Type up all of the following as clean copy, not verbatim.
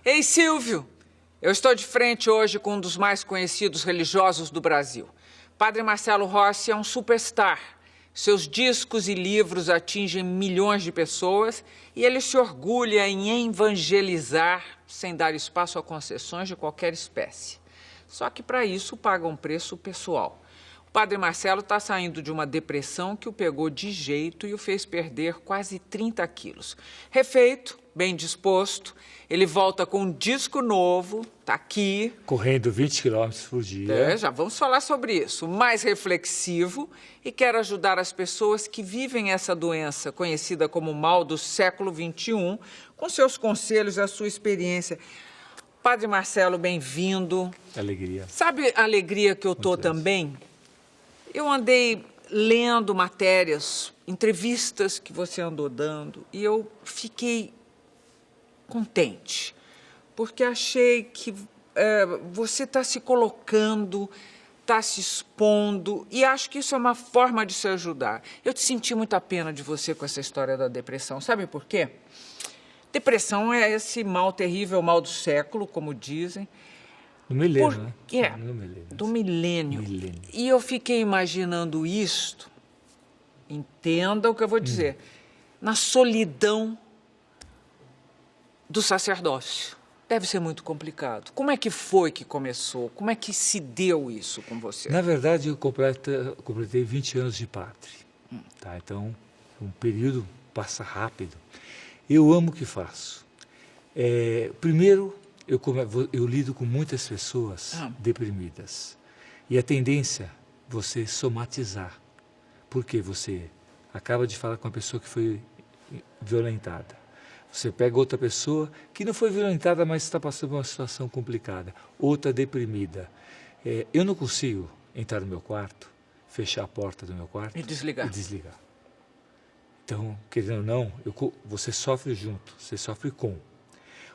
Ei, Silvio, eu estou de frente hoje com um dos mais conhecidos religiosos do Brasil. Padre Marcelo Rossi é um superstar. Seus discos e livros atingem milhões de pessoas e ele se orgulha em evangelizar sem dar espaço a concessões de qualquer espécie. Só que para isso paga um preço pessoal. O Padre Marcelo está saindo de uma depressão que o pegou de jeito e o fez perder quase 30 quilos. Refeito, bem disposto, ele volta com um disco novo, tá aqui. Correndo 20 quilômetros por dia. Já vamos falar sobre isso. Mais reflexivo e quer ajudar as pessoas que vivem essa doença, conhecida como mal do século XXI, com seus conselhos e a sua experiência. Padre Marcelo, bem-vindo. Alegria. Sabe a alegria que eu tô também? Eu andei lendo matérias, entrevistas que você andou dando e eu fiquei contente, porque achei que você está se colocando, está se expondo e acho que isso é uma forma de se ajudar. Eu te senti muita pena de você com essa história da depressão. Sabe por quê? Depressão é esse mal terrível, mal do século, como dizem. Do milênio, né? Do milênio. E eu fiquei imaginando isto, entenda o que eu vou dizer, na solidão do sacerdócio. Deve ser muito complicado. Como é que foi que começou? Como é que se deu isso com você? Na verdade, eu completei 20 anos de padre. Tá? Então, um período passa rápido. Eu amo o que faço. Primeiro, eu lido com muitas pessoas deprimidas. E a tendência é você somatizar. Porque você acaba de falar com uma pessoa que foi violentada. Você pega outra pessoa que não foi violentada, mas está passando por uma situação complicada. Outra deprimida. Eu não consigo entrar no meu quarto, fechar a porta do meu quarto e desligar. Então, querendo ou não, você sofre junto, você sofre com.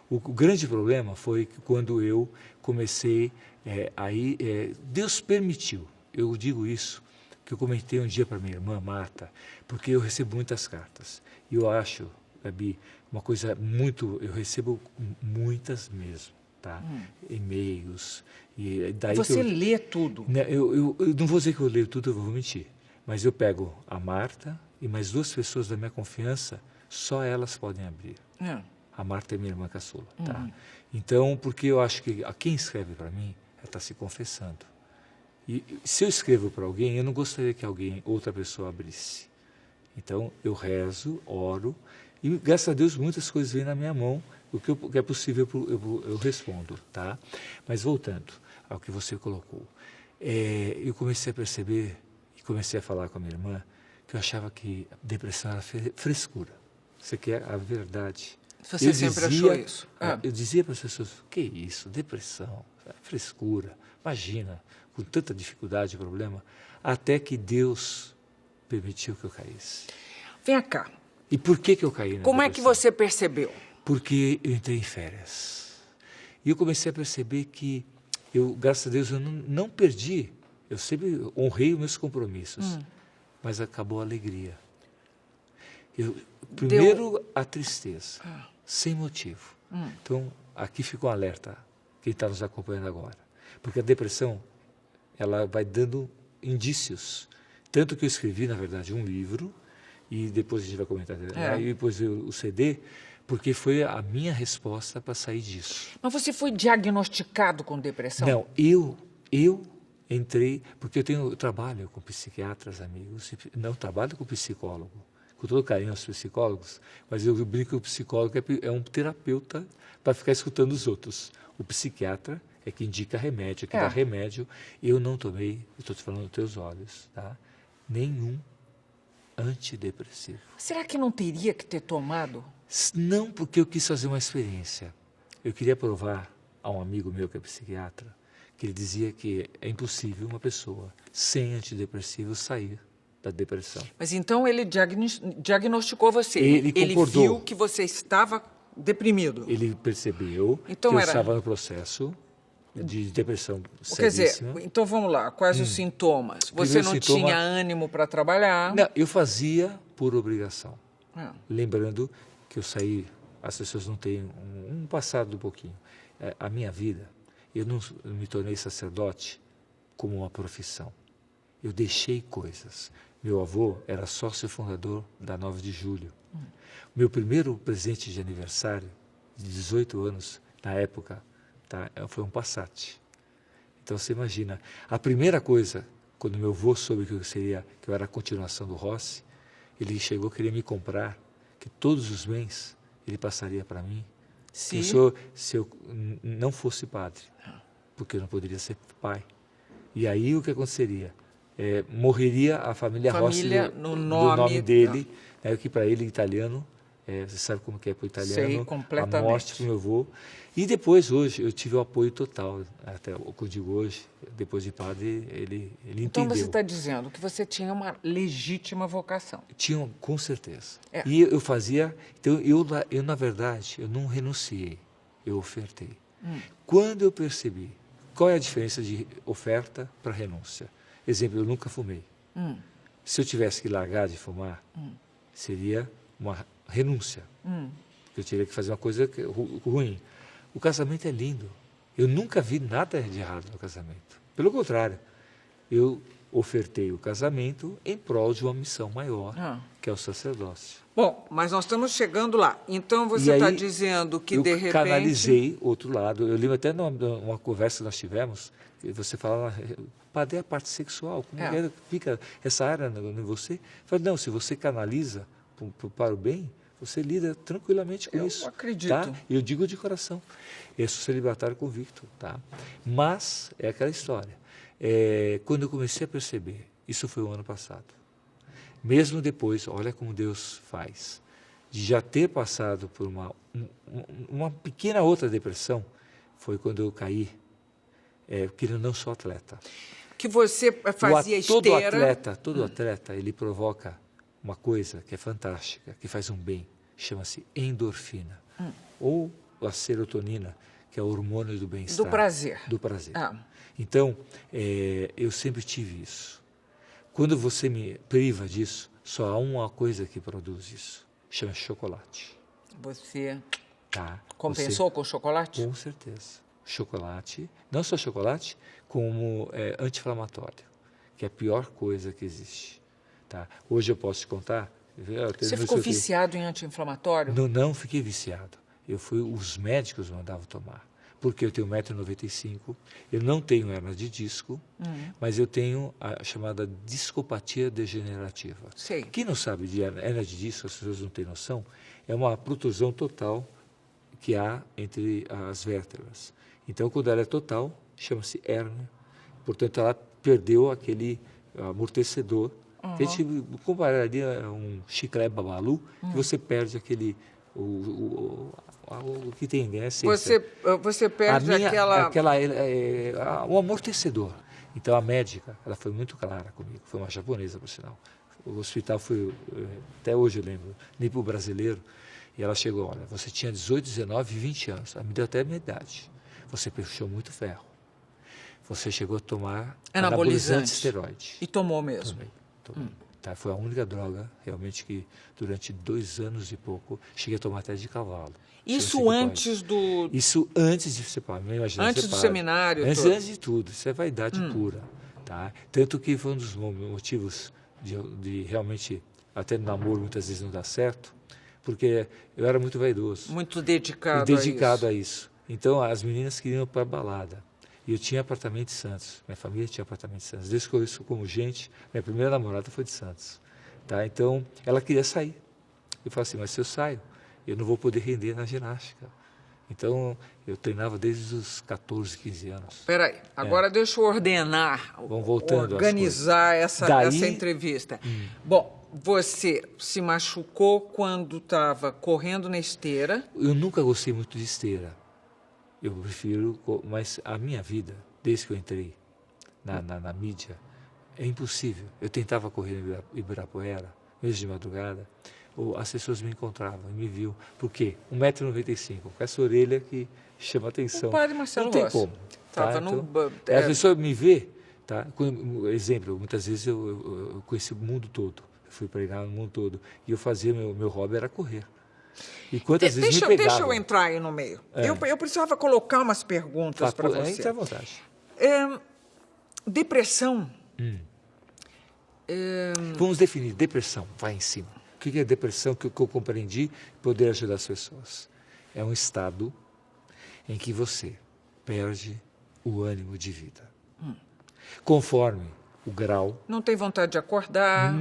O grande problema foi que quando eu comecei, Deus permitiu, eu digo isso, que eu comentei um dia para minha irmã Marta, porque eu recebo muitas cartas. E eu acho, Gabi, uma coisa eu recebo muitas mesmo, tá? E-mails. E daí você lê tudo? Eu não vou dizer que eu leio tudo, eu vou mentir. Mas eu pego a Marta e mais 2 pessoas da minha confiança, só elas podem abrir. A Marta é minha irmã caçula, tá? Então, porque eu acho que quem escreve para mim, ela está se confessando. E se eu escrevo para alguém, eu não gostaria que outra pessoa abrisse. Então, eu rezo, oro, e graças a Deus muitas coisas vêm na minha mão, o que é possível eu respondo, tá? Mas voltando ao que você colocou, eu comecei a perceber, e comecei a falar com a minha irmã, que eu achava que depressão era frescura. Você quer a verdade. Você sempre achou isso? Eu dizia para as pessoas, que isso, depressão, frescura, imagina, com tanta dificuldade e problema, até que Deus permitiu que eu caísse. Vem cá. E por que eu caí na Como depressão? é que você percebeu? Porque eu entrei em férias. E eu comecei a perceber que graças a Deus, eu não perdi. Eu sempre honrei os meus compromissos. Mas acabou a alegria. Primeiro, a tristeza, sem motivo. Então, aqui ficou um alerta, quem está nos acompanhando agora. Porque a depressão, ela vai dando indícios. Tanto que eu escrevi, na verdade, um livro, e depois a gente vai comentar, e depois o CD, porque foi a minha resposta para sair disso. Mas você foi diagnosticado com depressão? Não, eu entrei, porque eu trabalho com psiquiatras, amigos, não trabalho com psicólogo, com todo carinho aos psicólogos, mas eu brinco que o psicólogo é um terapeuta para ficar escutando os outros. O psiquiatra é que indica remédio, que dá remédio. Eu não tomei, estou te falando nos teus olhos, tá? Nenhum antidepressivo. Será que não teria que ter tomado? Não, porque eu quis fazer uma experiência. Eu queria provar a um amigo meu que é psiquiatra, que ele dizia que é impossível uma pessoa sem antidepressivo sair da depressão. Mas então ele diagnosticou você? Ele concordou. Ele viu que você estava deprimido? Ele percebeu então que eu estava no processo de depressão seríssima. Quer dizer, então vamos lá, quais os sintomas? Você não tinha ânimo para trabalhar? Não, eu fazia por obrigação. Lembrando que eu saí as pessoas não têm um passado um pouquinho. A minha vida, eu não me tornei sacerdote como uma profissão. Eu deixei coisas. Meu avô era sócio fundador da 9 de Julho. Meu primeiro presente de aniversário, de 18 anos, na época, tá, foi um Passat. Então você imagina, a primeira coisa, quando meu avô soube que eu era a continuação do Rossi, ele chegou a querer me comprar, que todos os bens ele passaria para mim, se eu não fosse padre, porque eu não poderia ser pai. E aí o que aconteceria? Morreria a família Rossi do nome dele, né, que para ele italiano, você sabe como que é para o italiano, a morte para o meu avô. E depois, hoje, eu tive o apoio total, até o que eu digo hoje, depois de padre, ele entendeu. Então você está dizendo que você tinha uma legítima vocação. Tinha, com certeza. E eu fazia, então eu na verdade, eu não renunciei, eu ofertei. Quando eu percebi qual é a diferença de oferta para renúncia, exemplo, eu nunca fumei. Se eu tivesse que largar de fumar, seria uma renúncia. Eu teria que fazer uma coisa ruim. O casamento é lindo. Eu nunca vi nada de errado no casamento. Pelo contrário, eu ofertei o casamento em prol de uma missão maior, que é o sacerdócio. Bom, mas nós estamos chegando lá. Então você está dizendo que de repente... Eu canalizei outro lado. Eu lembro até numa conversa que nós tivemos, que você falava, padre, é a parte sexual, como fica essa área em você? Eu falei, não, se você canaliza para o bem, você lida tranquilamente com isso. Eu acredito. Tá? Eu digo de coração. Eu sou celibatário convicto. Tá? Mas, é aquela história. Quando eu comecei a perceber, isso foi o ano passado, mesmo depois, olha como Deus faz, de já ter passado por uma pequena outra depressão, foi quando eu caí, porque eu não sou atleta. Que você fazia esteira. Todo atleta, ele provoca uma coisa que é fantástica, que faz um bem, chama-se endorfina, ou a serotonina, que é o hormônio do bem-estar. Do prazer. Do prazer. Então, eu sempre tive isso. Quando você me priva disso, só há uma coisa que produz isso, chama chocolate. Você compensou com o chocolate? Com certeza. Chocolate, não só chocolate, como anti-inflamatório, que é a pior coisa que existe. Tá? Hoje eu posso te contar... Você ficou viciado em anti-inflamatório? Não fiquei viciado. Os médicos mandavam tomar. Porque eu tenho 1,95 m, eu não tenho hernia de disco, mas eu tenho a chamada discopatia degenerativa. Sei. Quem não sabe de hernia de disco, as pessoas não têm noção, é uma protusão total que há entre as vértebras. Então, quando ela é total, chama-se hérnia. Portanto, ela perdeu aquele amortecedor. A gente compararia a um chiclete babalu, que você perde aquele... O que tem, né? Você perde o amortecedor. Então, a médica, ela foi muito clara comigo, foi uma japonesa, por sinal. O hospital foi, até hoje eu lembro, nem para o brasileiro, e ela chegou, olha, você tinha 18, 19, 20 anos, ela me deu até a minha idade. Você puxou muito ferro. Você chegou a tomar anabolizante esteroide. E tomou mesmo? Tomei. Tá, foi a única droga, realmente, que durante 2 anos e pouco, cheguei a tomar até de cavalo. Isso antes do... Isso antes de ser padre. Antes do seminário? Antes de tudo. Isso é vaidade pura. Tá? Tanto que foi um dos motivos de realmente, até no namoro, muitas vezes não dar certo, porque eu era muito vaidoso. Muito dedicado a isso. Então, as meninas queriam ir para a balada. E eu tinha apartamento em Santos. Minha família tinha apartamento em Santos. Desde que eu conheço como gente, minha primeira namorada foi de Santos. Tá? Então, ela queria sair. Eu falei assim, mas se eu saio, eu não vou poder render na ginástica. Então, eu treinava desde os 14, 15 anos. Espera aí, agora deixa eu organizar essa entrevista. Bom, você se machucou quando estava correndo na esteira. Eu nunca gostei muito de esteira. Eu prefiro, mas a minha vida, desde que eu entrei na mídia, é impossível. Eu tentava correr em Ibirapuera, mesmo de madrugada, as pessoas me encontravam, me viam. Por quê? 1,95 m, com essa orelha que chama atenção. O padre Marcelo Rossi. Não tem como. Tá? Então, a pessoa me vê, tá? Exemplo, muitas vezes eu conheci o mundo todo. Eu fui pregar no mundo todo. E eu fazia, meu hobby era correr. E quantas vezes me pegavam. Deixa eu entrar aí no meio. Eu precisava colocar umas perguntas para você. Entra à vontade. Depressão. Vamos definir depressão, vai em cima. O que é depressão que eu compreendi poder ajudar as pessoas? É um estado em que você perde o ânimo de vida. Conforme o grau... Não tem vontade de acordar,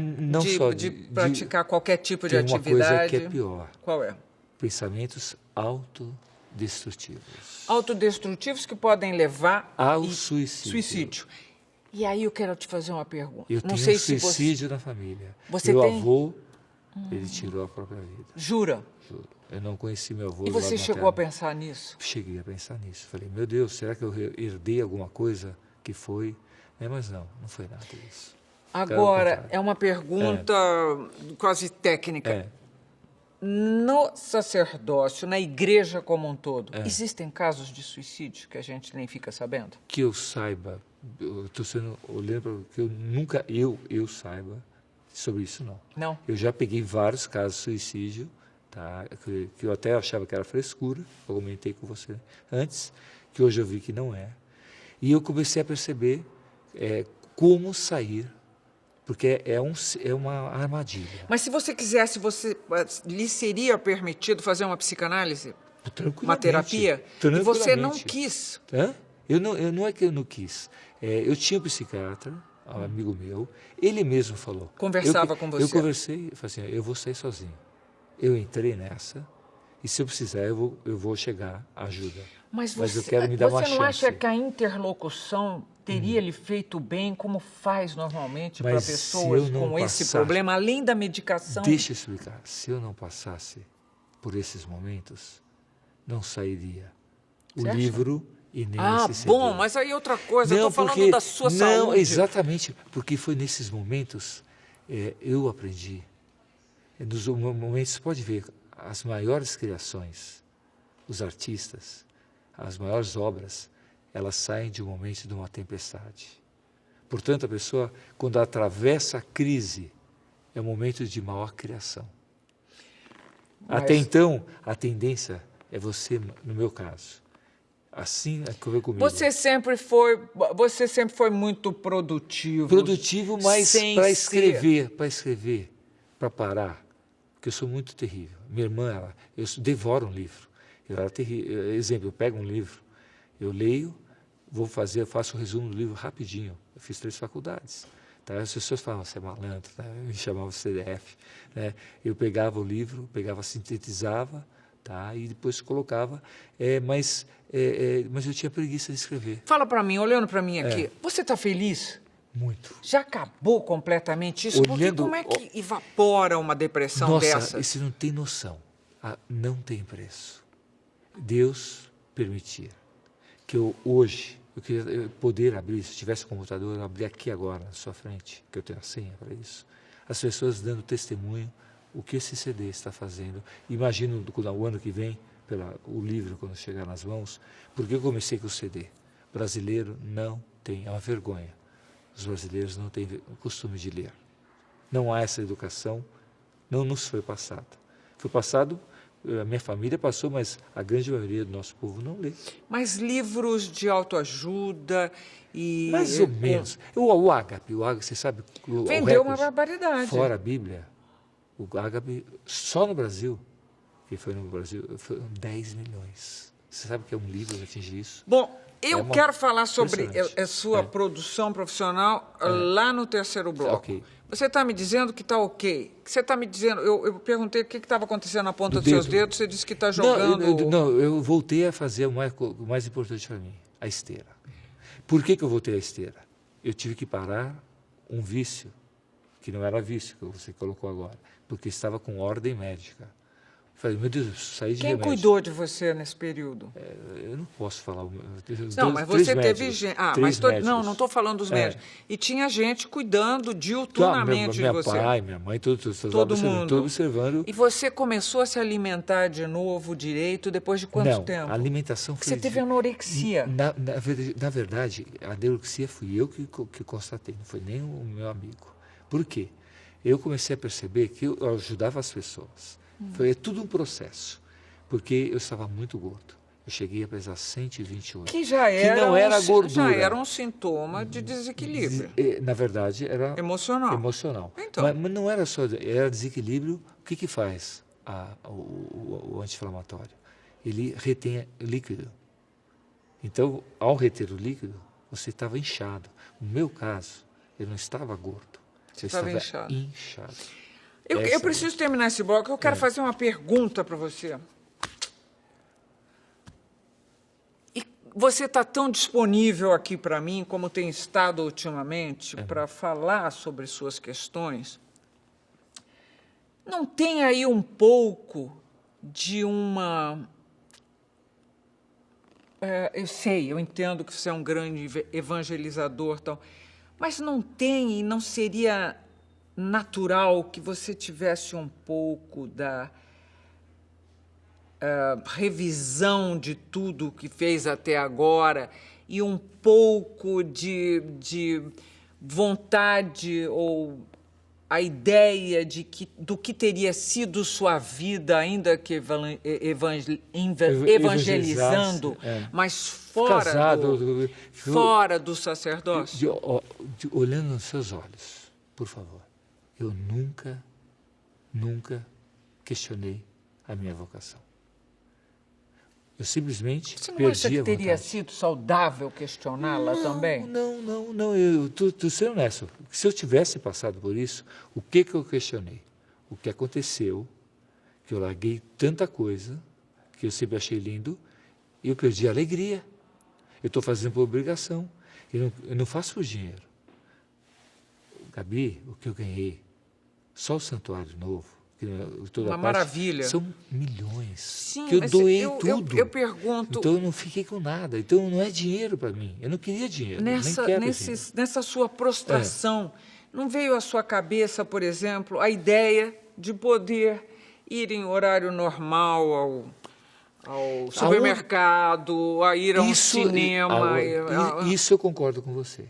de praticar qualquer tipo de atividade. Tem uma coisa que é pior. Qual é? Pensamentos autodestrutivos. Autodestrutivos que podem levar ao suicídio. E aí eu quero te fazer uma pergunta. Eu tenho suicídio na família. Meu avô, ele tirou a própria vida. Jura? Juro. Eu não conheci meu avô. E você chegou a pensar nisso? Cheguei a pensar nisso. Falei, meu Deus, será que eu herdei alguma coisa que foi... Mas não foi nada disso. Agora, é uma pergunta quase técnica. No sacerdócio, na igreja como um todo, existem casos de suicídio que a gente nem fica sabendo? Que eu saiba, eu estou olhando para que eu nunca, eu saiba sobre isso, não. Não? Eu já peguei vários casos de suicídio, tá, que eu até achava que era frescura, eu comentei com você antes, que hoje eu vi que não é. E eu comecei a perceber como sair, porque é uma armadilha. Mas se você quisesse, lhe seria permitido fazer uma psicanálise? Uma terapia? E você não quis? Não é que eu não quis. Eu tinha um psiquiatra, um amigo meu, ele mesmo falou. Conversava com você? Eu conversei, falei assim, eu vou sair sozinho. Eu entrei nessa, e se eu precisar, eu vou chegar à ajuda. Mas eu quero me dar uma chance. Você não acha que a interlocução teria lhe feito bem, como faz normalmente para pessoas com esse problema, além da medicação? Deixa eu explicar. Se eu não passasse por esses momentos, não sairia o livro e nem esse CD. Bom, mas aí outra coisa, eu estou falando da sua saúde. Não, exatamente, porque foi nesses momentos eu aprendi. Nos momentos, você pode ver, as maiores criações, os artistas, as maiores obras, elas saem de um momento de uma tempestade. Portanto, a pessoa, quando atravessa a crise, é um momento de maior criação. Até então, a tendência é você, no meu caso, assim é que eu comigo. Você sempre foi muito produtivo. Produtivo, mas para escrever, para parar, porque eu sou muito terrível. Minha irmã, eu devoro um livro. Ela era terrível. Exemplo, eu pego um livro, eu leio, eu faço um resumo do livro rapidinho. Eu fiz 3 faculdades. Tá? As pessoas falavam, você é malandro, tá? Me chamavam CDF. Né? Eu pegava o livro, sintetizava, tá? E depois colocava, mas eu tinha preguiça de escrever. Fala para mim, olhando para mim aqui, você está feliz? Muito. Já acabou completamente isso? Porque como é que evapora uma depressão dessa? Nossa, você não tem noção. Não tem preço. Deus permitir que eu queria poder abrir, se tivesse um computador, eu abrir aqui agora, na sua frente, que eu tenho a senha para isso. As pessoas dando testemunho o que esse CD está fazendo. Imagino o ano que vem, o livro, quando chegar nas mãos, porque eu comecei com o CD. O brasileiro não tem, é uma vergonha. Os brasileiros não têm o costume de ler. Não há essa educação, não nos foi passada. Foi passado... A minha família passou, mas a grande maioria do nosso povo não lê. Mas livros de autoajuda e... Mais ou menos. O Ágape, você sabe... Vendeu uma barbaridade. Fora a Bíblia, o Ágape, só no Brasil, que foi no Brasil, foram 10 milhões. Você sabe que é um livro que atinge isso? Bom, eu quero falar sobre a sua produção profissional lá no terceiro bloco. Okay. Você está me dizendo que está ok. Você está me dizendo... Eu perguntei o que estava acontecendo na ponta dos seus dedos, você disse que está jogando... Não, eu voltei a fazer o mais importante para mim, a esteira. Por que eu voltei à esteira? Eu tive que parar um vício, que não era vício, que você colocou agora, porque estava com ordem médica. Falei, meu Deus, saí de remédio. Quem cuidou de você nesse período? Eu não posso falar. Não, mas você teve gente... não estou falando dos médicos. E tinha gente cuidando diuturnamente de você. Meu pai, minha mãe, todo mundo. Todo observando. E você começou a se alimentar de novo direito depois de quanto tempo? A alimentação foi... Você teve anorexia. Na verdade, a anorexia fui eu que constatei, não foi nem o meu amigo. Por quê? Eu comecei a perceber que eu ajudava as pessoas. Foi tudo um processo, porque eu estava muito gordo. Eu cheguei a pesar 128. Que já era, que não era gordura. Já era um sintoma de desequilíbrio. Na verdade, era emocional. Então. Mas não era só, era desequilíbrio. O que faz o anti-inflamatório? Ele retém líquido. Então, ao reter o líquido, você estava inchado. No meu caso, eu não estava gordo. Você estava inchado. Eu preciso terminar esse bloco. Eu quero fazer uma pergunta para você. Você está tão disponível aqui para mim, como tem estado ultimamente, para falar sobre suas questões. Não tem aí um pouco de uma... eu entendo que você é um grande evangelizador, tal, mas não tem e não seria natural que você tivesse um pouco da... revisão de tudo que fez até agora e um pouco de vontade ou a ideia do que teria sido sua vida, ainda que evangelizando, mas fora do sacerdócio? Olhando nos seus olhos, por favor, eu nunca questionei a minha vocação. Eu simplesmente Você não perdi acha que teria sido saudável questioná-la também? Não, eu estou sendo honesto. Se eu tivesse passado por isso, o que eu questionei? O que aconteceu, que eu larguei tanta coisa, que eu sempre achei lindo, e eu perdi a alegria. Eu estou fazendo por obrigação. Eu não faço por dinheiro. Gabi, o que eu ganhei, só o santuário novo, uma maravilha. São milhões. Sim, que eu doei tudo. Eu pergunto... Então eu não fiquei com nada. Então não é dinheiro para mim. Eu não queria dinheiro. Nessa sua prostração, não veio à sua cabeça, por exemplo, a ideia de poder ir em horário normal ao supermercado, a ir a um cinema? Isso eu concordo com você.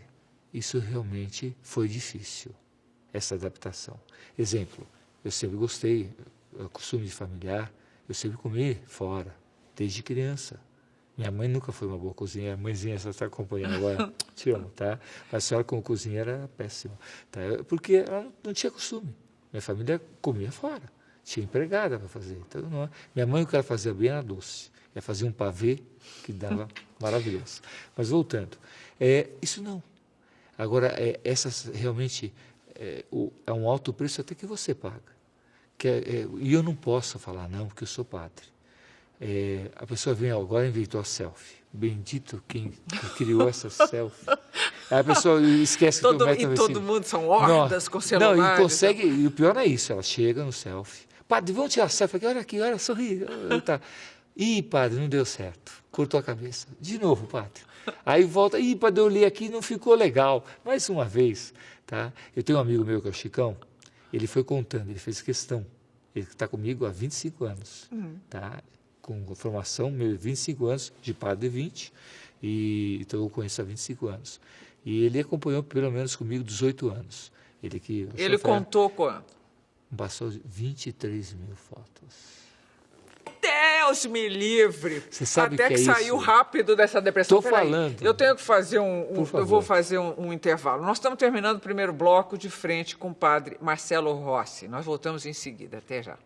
Isso realmente foi difícil, essa adaptação. Exemplo, eu sempre gostei, costume de familiar, eu sempre comi fora, desde criança. Minha mãe nunca foi uma boa cozinheira, a mãezinha só está acompanhando agora, te amo, tá? A senhora como cozinheira era péssima, tá? Porque ela não tinha costume. Minha família comia fora, tinha empregada para fazer. Então, minha mãe, o que ela fazia bem era doce. Ela fazia um pavê que dava maravilhoso. Mas voltando, isso não. Agora, essas realmente é um alto preço até que você paga. E eu não posso falar não, porque eu sou padre. A pessoa vem agora e inventou a selfie. Bendito quem criou essa selfie. A pessoa esquece que todo mundo são hordas com celular. Não, e consegue, e o pior é isso, ela chega no selfie. Padre, vamos tirar a selfie aqui, olha, sorri. Tá. Ih, padre, não deu certo. Cortou a cabeça. De novo, padre. Aí volta, padre, eu li aqui, não ficou legal. Mais uma vez, tá? Eu tenho um amigo meu que é o Chicão, ele foi contando, ele fez questão. Ele está comigo há 25 anos, tá? Com formação, 25 anos, de padre 20, então eu conheço há 25 anos. E ele acompanhou pelo menos comigo 18 anos. Ele contou quanto? Passou 23 mil fotos. Deus me livre! Você sabe até que saiu isso? Rápido dessa depressão. Estou falando. Eu tenho que fazer eu vou fazer um intervalo. Nós estamos terminando o primeiro bloco de frente com o padre Marcelo Rossi. Nós voltamos em seguida. Até já.